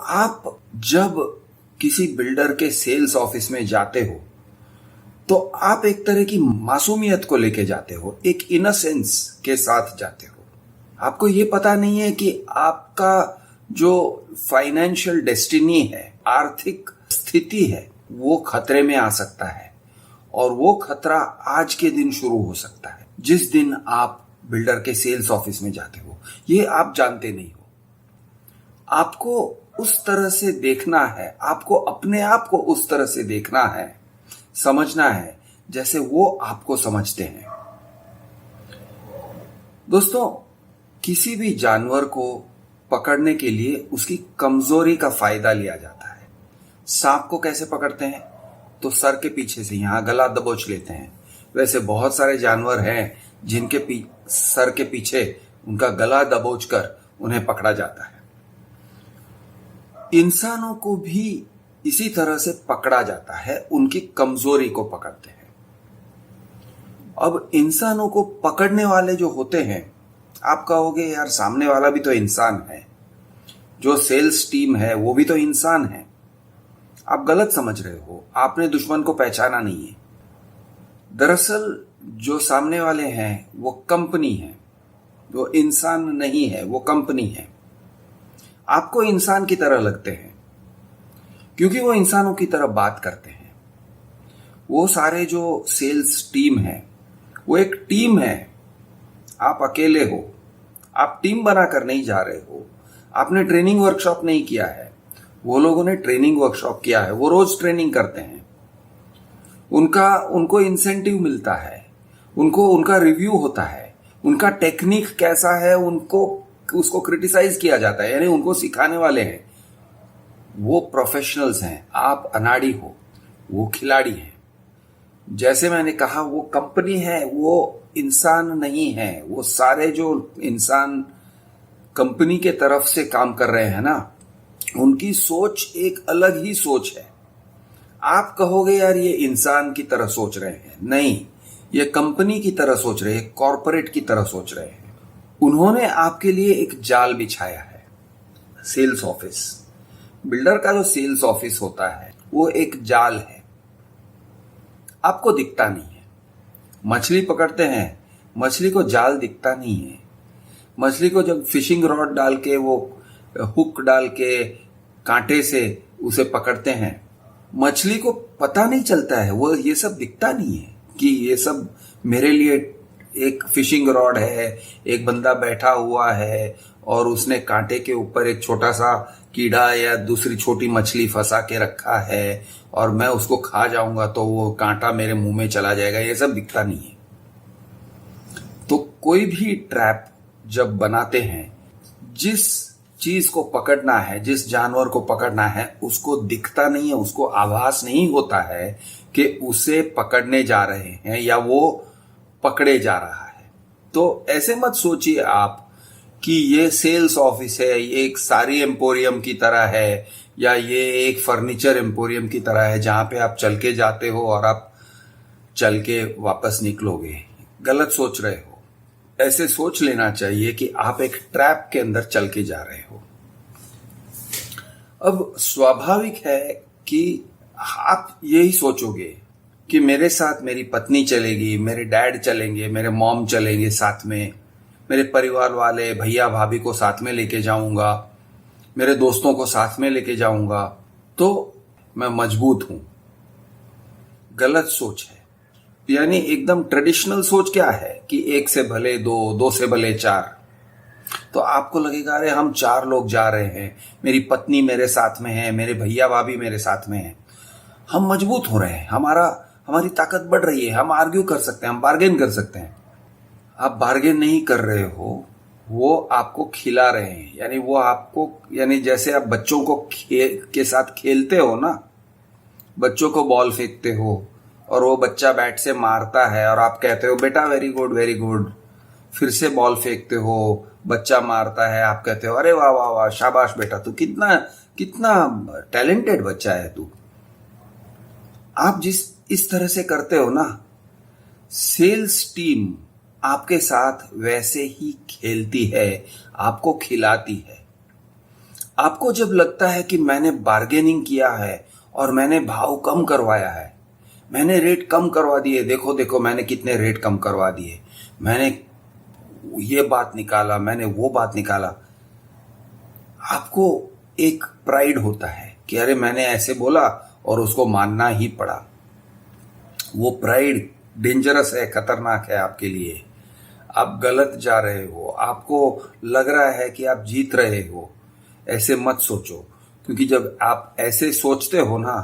आप जब किसी बिल्डर के सेल्स ऑफिस में जाते हो तो आप एक तरह की मासूमियत को लेके जाते हो, एक इनोसेंस के साथ जाते हो। आपको ये पता नहीं है कि आपका जो फाइनेंशियल डेस्टिनी है, आर्थिक स्थिति है, वो खतरे में आ सकता है और वो खतरा आज के दिन शुरू हो सकता है जिस दिन आप बिल्डर के सेल्स ऑफिस में जाते हो। ये आप जानते नहीं हो। आपको उस तरह से देखना है, आपको अपने आप को उस तरह से देखना है, समझना है जैसे वो आपको समझते हैं। दोस्तों, किसी भी जानवर को पकड़ने के लिए उसकी कमजोरी का फायदा लिया जाता है। सांप को कैसे पकड़ते हैं? तो सर के पीछे से यहां गला दबोच लेते हैं। वैसे बहुत सारे जानवर हैं जिनके सर के पीछे उनका गला दबोच कर उन्हें पकड़ा जाता है। इंसानों को भी इसी तरह से पकड़ा जाता है, उनकी कमजोरी को पकड़ते हैं। अब इंसानों को पकड़ने वाले जो होते हैं, आप कहोगे यार सामने वाला भी तो इंसान है, जो सेल्स टीम है वो भी तो इंसान है। आप गलत समझ रहे हो, आपने दुश्मन को पहचाना नहीं है। दरअसल जो सामने वाले हैं वो कंपनी है, वो इंसान नहीं है, वो कंपनी है। आपको इंसान की तरह लगते हैं क्योंकि वो इंसानों की तरह बात करते हैं। वो सारे जो सेल्स टीम है वो एक टीम है, आप अकेले हो। आप टीम बनाकर नहीं जा रहे हो, आपने ट्रेनिंग वर्कशॉप नहीं किया है, वो लोगों ने ट्रेनिंग वर्कशॉप किया है। वो रोज ट्रेनिंग करते हैं, उनको इंसेंटिव मिलता है, उनका रिव्यू होता है, उनका टेक्निक कैसा है उसको क्रिटिसाइज किया जाता है, यानी उनको सिखाने वाले हैं। वो प्रोफेशनल्स हैं, आप अनाड़ी हो, वो खिलाड़ी हैं। जैसे मैंने कहा, वो कंपनी है, वो इंसान नहीं है। वो सारे जो इंसान कंपनी के तरफ से काम कर रहे हैं ना, उनकी सोच एक अलग ही सोच है। आप कहोगे यार ये इंसान की तरह सोच रहे हैं, नहीं, ये कंपनी की तरह सोच रहे हैं, कॉर्पोरेट की तरह सोच रहे हैं। उन्होंने आपके लिए एक जाल बिछाया है। सेल्स ऑफिस, बिल्डर का जो सेल्स ऑफिस होता है वो एक जाल है, आपको दिखता नहीं है। मछली पकड़ते हैं, मछली को जाल दिखता नहीं है। मछली को जब फिशिंग रॉड डाल के, वो हुक डाल के कांटे से उसे पकड़ते हैं, मछली को पता नहीं चलता है, वो ये सब दिखता नहीं है कि ये सब मेरे लिए एक फिशिंग रॉड है, एक बंदा बैठा हुआ है और उसने कांटे के ऊपर एक छोटा सा कीड़ा या दूसरी छोटी मछली फंसा के रखा है और मैं उसको खा जाऊंगा तो वो कांटा मेरे मुंह में चला जाएगा। ये सब दिखता नहीं है। तो कोई भी ट्रैप जब बनाते हैं, जिस चीज को पकड़ना है, जिस जानवर को पकड़ना है, उसको दिखता नहीं है, उसको आभास नहीं होता है कि उसे पकड़ने जा रहे हैं या वो पकड़े जा रहा है। तो ऐसे मत सोचिए आप कि ये सेल्स ऑफिस है, ये एक साड़ी एम्पोरियम की तरह है या ये एक फर्नीचर एम्पोरियम की तरह है जहां पे आप चल के जाते हो और आप चल के वापस निकलोगे। गलत सोच रहे हो। ऐसे सोच लेना चाहिए कि आप एक ट्रैप के अंदर चल के जा रहे हो। अब स्वाभाविक है कि आप यही सोचोगे कि मेरे साथ मेरी पत्नी चलेगी, मेरे डैड चलेंगे, मेरे मॉम चलेंगे साथ में, मेरे परिवार वाले भैया भाभी को साथ में लेके जाऊंगा, मेरे दोस्तों को साथ में लेके जाऊंगा, तो मैं मजबूत हूं। गलत सोच है। यानी एकदम ट्रेडिशनल सोच क्या है कि एक से भले दो, दो से भले चार। तो आपको लगेगा अरे हम 4 लोग जा रहे हैं, मेरी पत्नी मेरे साथ में है, मेरे भैया भाभी मेरे साथ में है, हम मजबूत हो रहे हैं, हमारी ताकत बढ़ रही है, हम आर्ग्यू कर सकते हैं, हम बार्गेन कर सकते हैं। आप बार्गेन नहीं कर रहे हो, वो आपको खिला रहे हैं। यानी वो आपको, यानी जैसे आप बच्चों को के साथ खेलते हो ना, बच्चों को बॉल फेंकते हो और वो बच्चा बैट से मारता है और आप कहते हो बेटा वेरी गुड वेरी गुड, फिर से बॉल फेंकते हो, बच्चा मारता है, आप कहते हो अरे वाह वाह वाह शाबाश बेटा, तू कितना टैलेंटेड बच्चा है तू। आप इस तरह से करते हो ना, सेल्स टीम आपके साथ वैसे ही खेलती है, आपको खिलाती है। आपको जब लगता है कि मैंने बार्गेनिंग किया है और मैंने भाव कम करवाया है, मैंने रेट कम करवा दिए, देखो देखो मैंने कितने रेट कम करवा दिए, मैंने ये बात निकाला, मैंने वो बात निकाला, आपको एक प्राइड होता है कि अरे मैंने ऐसे बोला और उसको मानना ही पड़ा। वो प्राइड डेंजरस है, खतरनाक है आपके लिए। आप गलत जा रहे हो, आपको लग रहा है कि आप जीत रहे हो, ऐसे मत सोचो। क्योंकि जब आप ऐसे सोचते हो ना,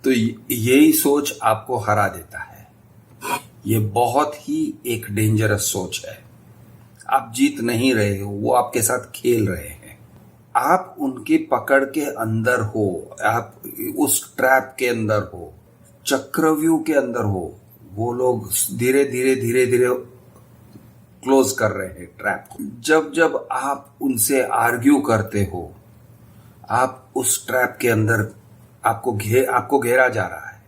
तो यही सोच आपको हरा देता है। ये बहुत ही एक डेंजरस सोच है। आप जीत नहीं रहे हो, वो आपके साथ खेल रहे हैं। आप उनकी पकड़ के अंदर हो, आप उस ट्रैप के अंदर हो, चक्रव्यूह के अंदर हो। वो लोग धीरे धीरे धीरे धीरे क्लोज कर रहे हैं ट्रैप को। जब जब आप उनसे आर्ग्यू करते हो, आप उस ट्रैप के अंदर आपको घेरा जा रहा है।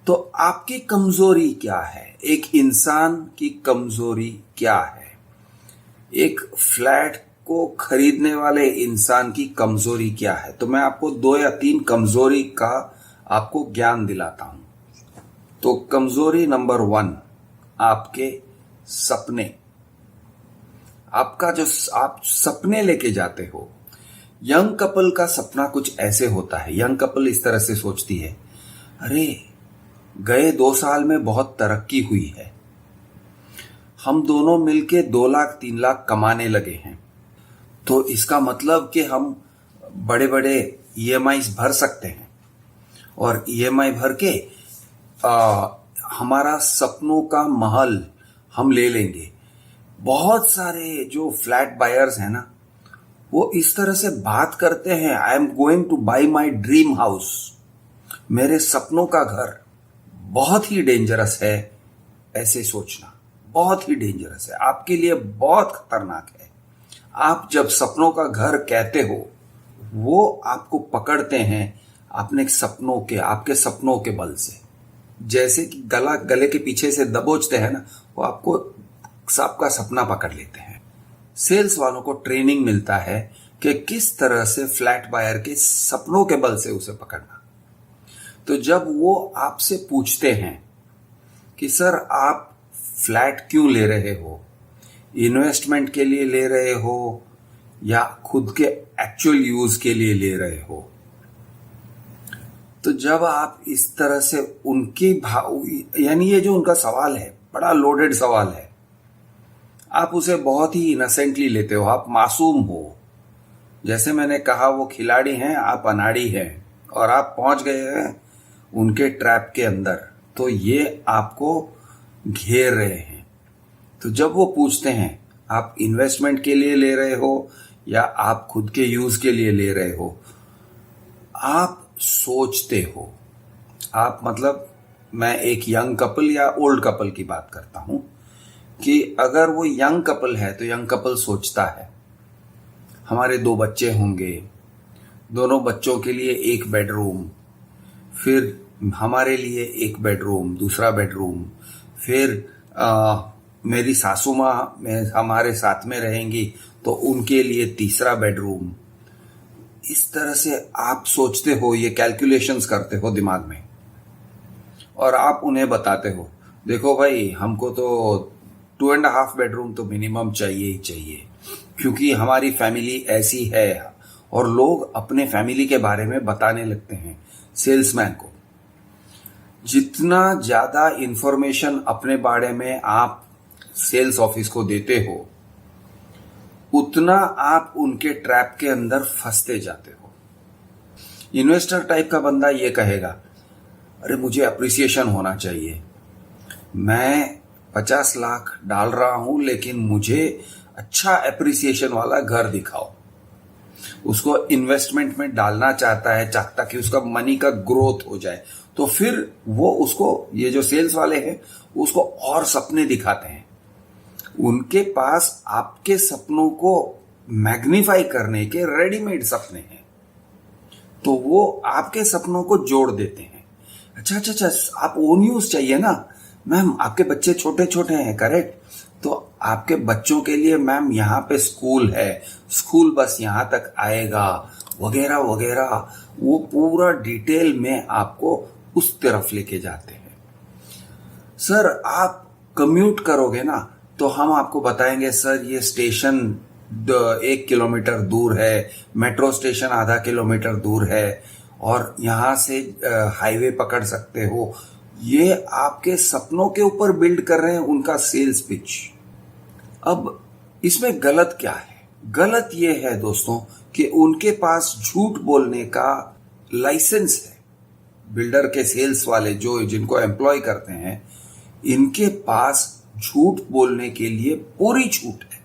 तो आपकी कमजोरी क्या है? एक इंसान की कमजोरी क्या है? एक फ्लैट को खरीदने वाले इंसान की कमजोरी क्या है? तो मैं आपको 2 या 3 कमजोरी का आपको ज्ञान दिलाता हूं। तो कमजोरी नंबर 1, आपके सपने। आपका जो आप सपने लेके जाते हो। यंग कपल का सपना कुछ ऐसे होता है। यंग कपल इस तरह से सोचती है, अरे गए 2 साल में बहुत तरक्की हुई है, हम दोनों मिलके 2 लाख 3 लाख कमाने लगे हैं, तो इसका मतलब कि हम बड़े बड़े EMI भर सकते हैं और EMI भर के हमारा सपनों का महल हम ले लेंगे। बहुत सारे जो फ्लैट बायर्स हैं ना, वो इस तरह से बात करते हैं, I am going two by my dream house, मेरे सपनों का घर। बहुत ही डेंजरस है ऐसे सोचना, बहुत ही डेंजरस है, आपके लिए बहुत खतरनाक है। आप जब सपनों का घर कहते हो, वो आपको पकड़ते हैं आपके सपनों के बल से। जैसे कि गले के पीछे से दबोचते हैं ना, वो आपका सपना पकड़ लेते हैं। सेल्स वालों को ट्रेनिंग मिलता है कि किस तरह से फ्लैट बायर के सपनों के बल से उसे पकड़ना। तो जब वो आपसे पूछते हैं कि सर आप फ्लैट क्यों ले रहे हो, इन्वेस्टमेंट के लिए ले रहे हो या खुद के एक्चुअल यूज के लिए ले रहे हो, तो जब आप इस तरह से उनकी यानी ये जो उनका सवाल है, बड़ा लोडेड सवाल है, आप उसे बहुत ही इनोसेंटली लेते हो, आप मासूम हो। जैसे मैंने कहा, वो खिलाड़ी हैं, आप अनाड़ी हैं और आप पहुंच गए हैं उनके ट्रैप के अंदर, तो ये आपको घेर रहे हैं। तो जब वो पूछते हैं आप इन्वेस्टमेंट के लिए ले रहे हो या आप खुद के यूज के लिए ले रहे हो, आप सोचते हो। आप मतलब मैं एक यंग कपल या ओल्ड कपल की बात करता हूं कि अगर वो यंग कपल है तो यंग कपल सोचता है हमारे 2 बच्चे होंगे, दोनों बच्चों के लिए 1 बेडरूम, फिर हमारे लिए 1 बेडरूम, दूसरा बेडरूम, फिर मेरी सासू माँ हमारे साथ में रहेंगी तो उनके लिए 3रा बेडरूम। इस तरह से आप सोचते हो, ये कैलकुलेशंस करते हो दिमाग में और आप उन्हें बताते हो, देखो भाई हमको तो 2.5 बेडरूम तो मिनिमम चाहिए ही चाहिए, क्योंकि हमारी फैमिली ऐसी है। और लोग अपने फैमिली के बारे में बताने लगते हैं सेल्समैन को। जितना ज्यादा इंफॉर्मेशन अपने बारे में आप सेल्स ऑफिस को देते हो, उतना आप उनके ट्रैप के अंदर फंसते जाते हो। इन्वेस्टर टाइप का बंदा ये कहेगा, अरे मुझे अप्रिसिएशन होना चाहिए, मैं 50 लाख डाल रहा हूं लेकिन मुझे अच्छा अप्रिसिएशन वाला घर दिखाओ। उसको इन्वेस्टमेंट में डालना चाहता है, चाहता कि उसका मनी का ग्रोथ हो जाए। तो फिर वो उसको, ये जो सेल्स वाले हैं, उसको और सपने दिखाते हैं। उनके पास आपके सपनों को मैग्नीफाई करने के रेडीमेड सपने हैं, तो वो आपके सपनों को जोड़ देते हैं। अच्छा, आप ओन यूज चाहिए ना मैम, आपके बच्चे छोटे छोटे हैं, करेक्ट, तो आपके बच्चों के लिए मैम यहाँ पे स्कूल है, स्कूल बस यहाँ तक आएगा, वगैरह वगैरह, वो पूरा डिटेल में आपको उस तरफ लेके जाते हैं। सर आप कम्यूट करोगे ना, तो हम आपको बताएंगे सर ये स्टेशन 1 किलोमीटर दूर है, मेट्रो स्टेशन आधा किलोमीटर दूर है, और यहाँ से हाईवे पकड़ सकते हो। ये आपके सपनों के ऊपर बिल्ड कर रहे हैं उनका सेल्स पिच। अब इसमें गलत क्या है? गलत ये है दोस्तों कि उनके पास झूठ बोलने का लाइसेंस है। बिल्डर के सेल्स वाले जो जिनको एम्प्लॉय करते हैं, इनके पास झूठ बोलने के लिए पूरी छूट है,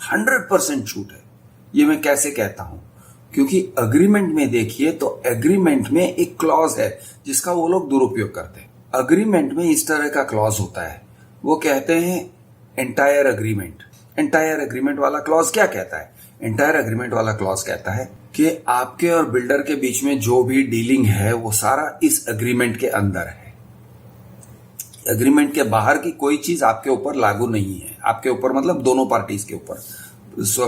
100% छूट है। ये मैं कैसे कहता हूं? क्योंकि अग्रीमेंट में देखिए तो एग्रीमेंट में एक क्लॉज है जिसका वो लोग दुरुपयोग करते हैं। अग्रीमेंट में इस तरह का क्लॉज होता है, वो कहते हैं एंटायर अग्रीमेंट। एंटायर अग्रीमेंट वाला क्लॉज क्या कहता है? एंटायर अग्रीमेंट वाला क्लॉज कहता है कि आपके और बिल्डर के बीच में जो भी डीलिंग है वो सारा इस अग्रीमेंट के अंदर है। एग्रीमेंट के बाहर की कोई चीज आपके ऊपर लागू नहीं है। आपके ऊपर मतलब दोनों पार्टीज के ऊपर,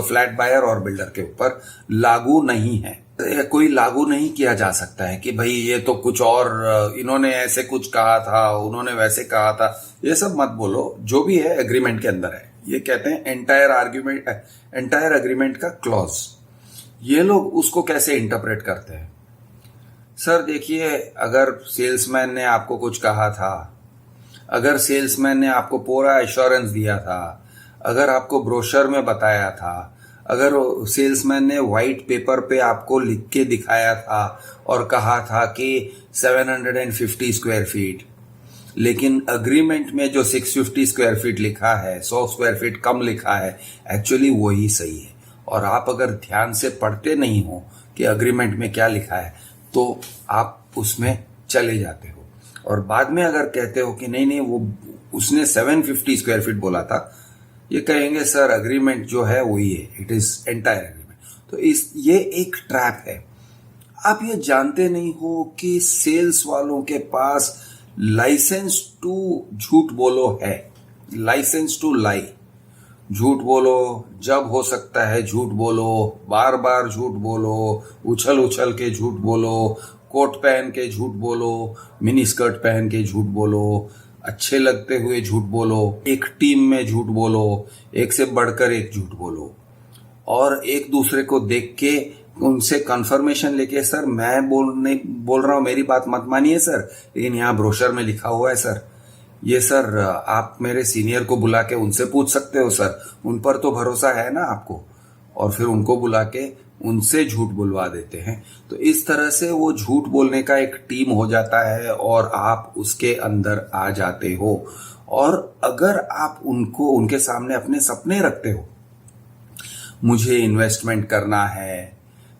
फ्लैट बायर और बिल्डर के ऊपर लागू नहीं है। कोई लागू नहीं किया जा सकता है कि भाई ये तो कुछ और, इन्होंने ऐसे कुछ कहा था, उन्होंने वैसे कहा था। ये सब मत बोलो, जो भी है एग्रीमेंट के अंदर है। ये कहते हैं एंटायर अग्रीमेंट का क्लॉज। ये लोग उसको कैसे इंटरप्रेट करते हैं? सर देखिए, अगर सेल्समैन ने आपको कुछ कहा था, अगर सेल्समैन ने आपको पूरा एश्योरेंस दिया था, अगर आपको ब्रोशर में बताया था, अगर सेल्समैन ने व्हाइट पेपर पे आपको लिख के दिखाया था और कहा था कि 750 स्क्वायर फीट, लेकिन अग्रीमेंट में जो 650 स्क्वायर फीट लिखा है, 100 स्क्वायर फीट कम लिखा है, एक्चुअली वही सही है। और आप अगर ध्यान से पढ़ते नहीं हो कि अग्रीमेंट में क्या लिखा है, तो आप उसमें चले जाते हो और बाद में अगर कहते हो कि नहीं नहीं वो उसने 750 स्क्वायर फीट बोला था, ये कहेंगे सर अग्रीमेंट जो है वही है, इट इज एंटायर अग्रीमेंट। तो ये एक ट्रैप है। आप ये जानते नहीं हो कि सेल्स वालों के पास लाइसेंस टू झूठ बोलो है, लाइसेंस टू लाई। झूठ बोलो जब हो सकता है, झूठ बोलो, बार बार झूठ बोलो, उछल उछल के झूठ बोलो, कोट पहन के झूठ बोलो, मिनी स्कर्ट पहन के झूठ बोलो, अच्छे लगते हुए झूठ बोलो, एक टीम में झूठ बोलो, एक से बढ़कर एक झूठ बोलो, और एक दूसरे को देख के उनसे कंफर्मेशन लेके सर मैं बोल रहा हूं, मेरी बात मत मानिए सर, लेकिन यहाँ ब्रोशर में लिखा हुआ है सर, ये सर आप मेरे सीनियर को बुला के उनसे पूछ सकते हो सर, उन पर तो भरोसा है ना आपको। और फिर उनको बुला के उनसे झूठ बुलवा देते हैं। तो इस तरह से वो झूठ बोलने का एक टीम हो जाता है और आप उसके अंदर आ जाते हो। और अगर आप उनके सामने अपने सपने रखते हो, मुझे इन्वेस्टमेंट करना है,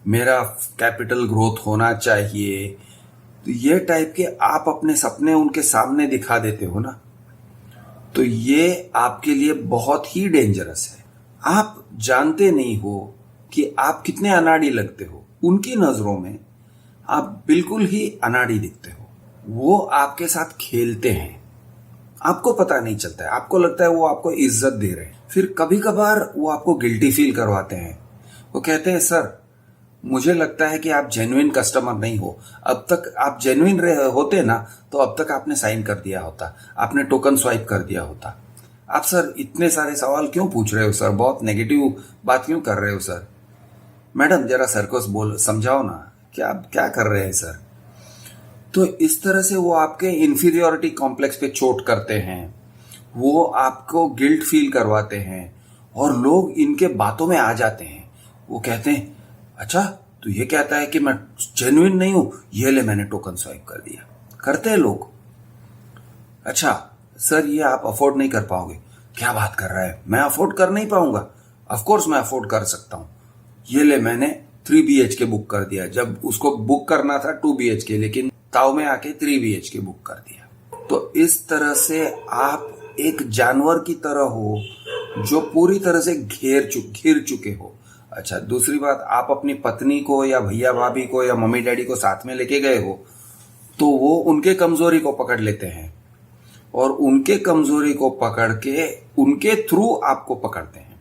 मेरा कैपिटल ग्रोथ होना चाहिए, तो ये टाइप के आप अपने सपने उनके सामने दिखा देते हो ना, तो ये आपके लिए बहुत ही डेंजरस है। आप जानते नहीं हो कि आप कितने अनाड़ी लगते हो। उनकी नजरों में आप बिल्कुल ही अनाड़ी दिखते हो। वो आपके साथ खेलते हैं, आपको पता नहीं चलता है, आपको लगता है वो आपको इज्जत दे रहे हैं। फिर कभी कभार वो आपको गिल्टी फील करवाते हैं। वो कहते हैं सर मुझे लगता है कि आप जेन्युइन कस्टमर नहीं हो, अब तक आप जेन्युइन होते ना तो अब तक आपने साइन कर दिया होता, आपने टोकन स्वाइप कर दिया होता। आप सर इतने सारे सवाल क्यों पूछ रहे हो सर, बहुत नेगेटिव बात क्यों कर रहे हो सर, मैडम जरा सर को समझाओ ना, क्या कर रहे हैं सर। तो इस तरह से वो आपके इंफीरियोरिटी कॉम्प्लेक्स पे चोट करते हैं, वो आपको गिल्ट फील करवाते हैं और लोग इनके बातों में आ जाते हैं। वो कहते हैं अच्छा तो ये कहता है कि मैं जेन्युइन नहीं हूं, ये ले मैंने टोकन स्वाइप कर दिया। करते हैं लोग। अच्छा सर ये आप अफोर्ड नहीं कर पाओगे। क्या बात कर रहा है, मैं अफोर्ड कर नहीं पाऊंगा? ऑफ कोर्स मैं अफोर्ड कर सकता हूं, ये ले मैंने 3 BHK बुक कर दिया, जब उसको बुक करना था 2 BHK, लेकिन ताव में आके 3 BHK बुक कर दिया। तो इस तरह से आप एक जानवर की तरह हो जो पूरी तरह से घिर चुके हो। अच्छा दूसरी बात, आप अपनी पत्नी को या भैया भाभी को या मम्मी डैडी को साथ में लेके गए हो तो वो उनके कमजोरी को पकड़ लेते हैं। और उनके कमजोरी को पकड़ के उनके थ्रू आपको पकड़ते हैं।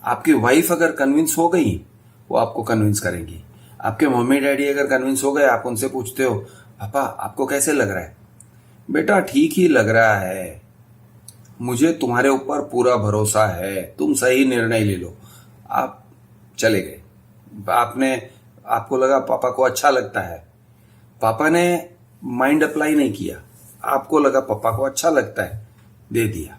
आपकी वाइफ अगर कन्विंस हो गई, वो आपको कन्विंस करेंगी। आपके मम्मी डैडी अगर कन्विंस हो गए, आप उनसे पूछते हो पापा आपको कैसे लग रहा है? बेटा ठीक ही लग रहा है, मुझे तुम्हारे ऊपर पूरा भरोसा है, तुम सही निर्णय ले लो। आप चले गए, आपको लगा पापा को अच्छा लगता है, पापा ने माइंड अप्लाई नहीं किया, आपको लगा पापा को अच्छा लगता है, दे दिया।